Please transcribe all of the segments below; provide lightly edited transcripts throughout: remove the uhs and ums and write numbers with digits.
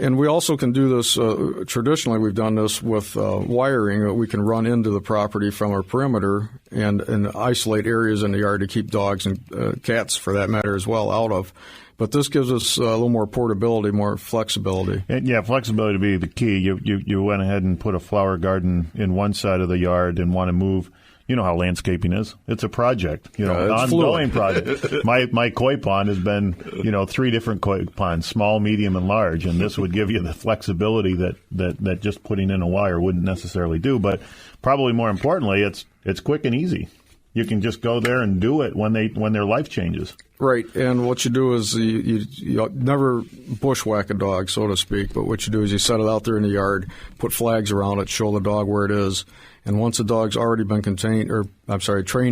And we also can do this, traditionally we've done this with wiring that we can run into the property from our perimeter and isolate areas in the yard to keep dogs and cats, for that matter, as well, out of. But this gives us a little more portability, more flexibility. And yeah, flexibility would be the key. You went ahead and put a flower garden in one side of the yard and want to move. You know how landscaping is. It's a project, an ongoing project. My koi pond has been, 3 different koi ponds, small, medium, and large, and this would give you the flexibility that just putting in a wire wouldn't necessarily do. But probably more importantly, it's quick and easy. You can just go there and do it when their life changes. Right, and what you do is you never bushwhack a dog, so to speak, but what you do is you set it out there in the yard, put flags around it, show the dog where it is, and once the dog's already been trained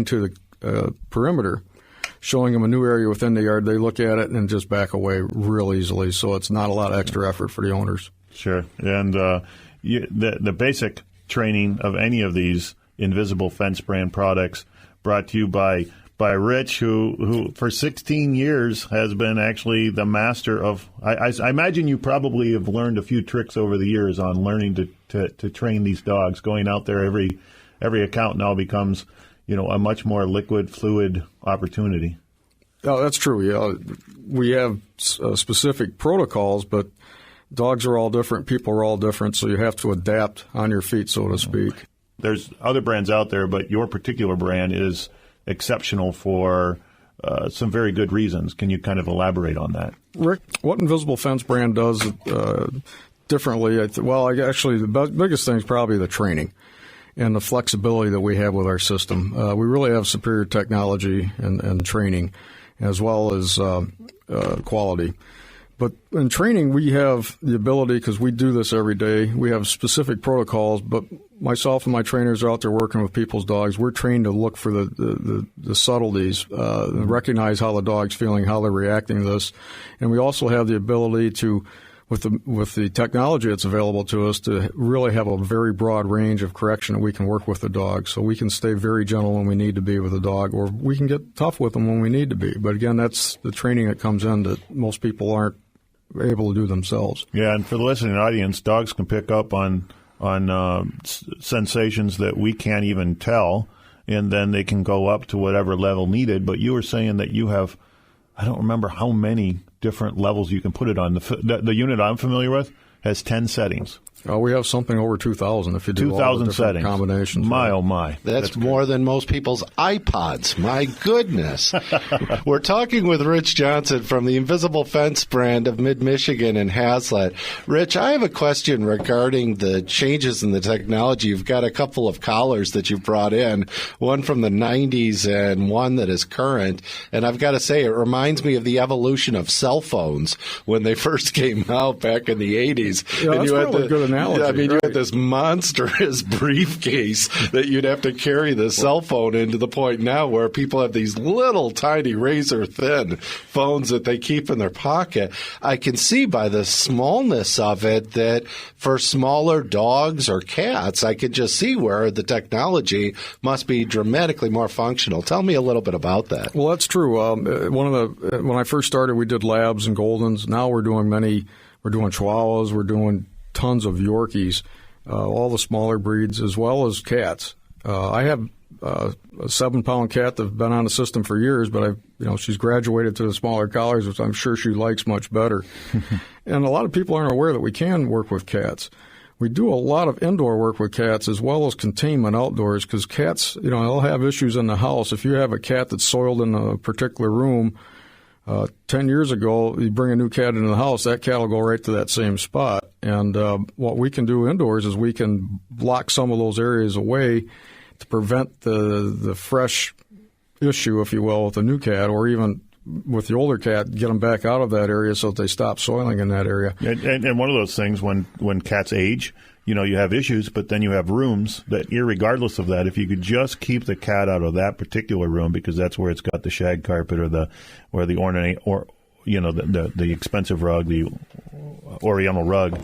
to the perimeter, showing them a new area within the yard, they look at it and just back away real easily, so it's not a lot of extra effort for the owners. Sure, and the basic training of any of these Invisible Fence brand products brought to you by Rich, who for 16 years has been actually the master of. I imagine you probably have learned a few tricks over the years on learning to train these dogs. Going out there, every account now becomes a much more liquid, fluid opportunity. Oh, that's true. Yeah, we have specific protocols, but dogs are all different, people are all different, so you have to adapt on your feet, so to speak. There's other brands out there, but your particular brand is exceptional for some very good reasons. Can you kind of elaborate on that? Rick, what Invisible Fence brand does differently, actually the biggest thing is probably the training and the flexibility that we have with our system. We really have superior technology and training as well as quality. But in training, we have the ability, because we do this every day, we have specific protocols, but myself and my trainers are out there working with people's dogs. We're trained to look for the subtleties, recognize how the dog's feeling, how they're reacting to this. And we also have the ability to, with the technology that's available to us, to really have a very broad range of correction that we can work with the dog. So we can stay very gentle when we need to be with the dog, or we can get tough with them when we need to be. But again, that's the training that comes in that most people aren't able to do themselves. Yeah, and for the listening audience, dogs can pick up on sensations that we can't even tell, and then they can go up to whatever level needed. But you were saying that you have, I don't remember how many different levels you can put it on. The unit I'm familiar with has 10 settings. We have something over 2,000 if you do 2,000 settings. Combinations. My, oh, my. That's more than most people's iPods. My goodness. We're talking with Rich Johnson from the Invisible Fence brand of Mid-Michigan and Hazlitt. Rich, I have a question regarding the changes in the technology. You've got a couple of collars that you've brought in, one from the 90s and one that is current. And I've got to say, it reminds me of the evolution of cell phones when they first came out back in the 80s. Yeah, and that's probably a good analogy. I mean, right? You had this monstrous briefcase that you'd have to carry the cell phone in, to the point now where people have these little tiny razor-thin phones that they keep in their pocket. I can see by the smallness of it that for smaller dogs or cats, I could just see where the technology must be dramatically more functional. Tell me a little bit about that. Well, that's true. When I first started, we did Labs and Goldens. Now we're doing Chihuahuas, we're doing tons of Yorkies, all the smaller breeds, as well as cats. I have a 7-pound cat that's been on the system for years, but she's graduated to the smaller collars, which I'm sure she likes much better. And a lot of people aren't aware that we can work with cats. We do a lot of indoor work with cats as well as containment outdoors, because cats, they'll have issues in the house. If you have a cat that's soiled in a particular room, 10 years ago, you bring a new cat into the house, that cat will go right to that same spot. And what we can do indoors is we can block some of those areas away to prevent the fresh issue, if you will, with the new cat, or even with the older cat, get them back out of that area so that they stop soiling in that area. And one of those things, when cats age, you have issues, but then you have rooms that, irregardless of that, if you could just keep the cat out of that particular room, because that's where it's got the shag carpet or the ornate, or the expensive rug, the Oriental rug,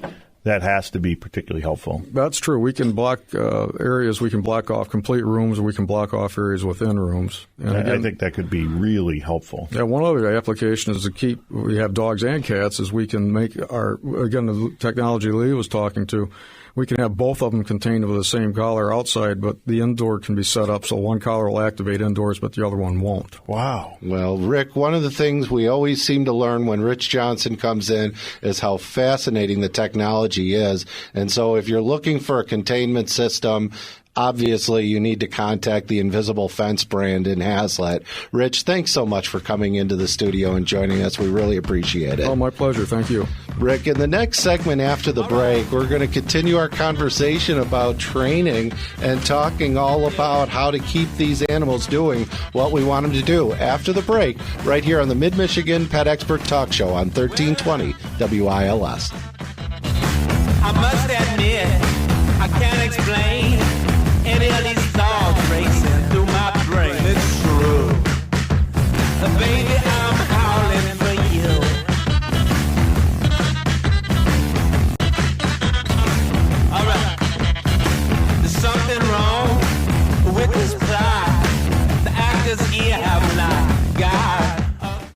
that has to be particularly helpful. That's true. We can block areas. We can block off complete rooms, or we can block off areas within rooms. And I think that could be really helpful. Yeah, one other application is we have dogs and cats, is we can make the technology Lee was talking to, we can have both of them contained with the same collar outside, but the indoor can be set up so one collar will activate indoors, but the other one won't. Wow. Well, Rick, one of the things we always seem to learn when Rich Johnson comes in is how fascinating the technology is. And so if you're looking for a containment system, obviously you need to contact the Invisible Fence brand in Hazlet. Rich, thanks so much for coming into the studio and joining us. We really appreciate it. Oh, my pleasure. Thank you. Rick, in the next segment after the break, we're going to continue our conversation about training and talking all about how to keep these animals doing what we want them to do after the break, right here on the Mid-Michigan Pet Expert Talk Show on 1320 WILS. I must admit, I can't explain any of these thoughts racing through my brain. It's true. Baby,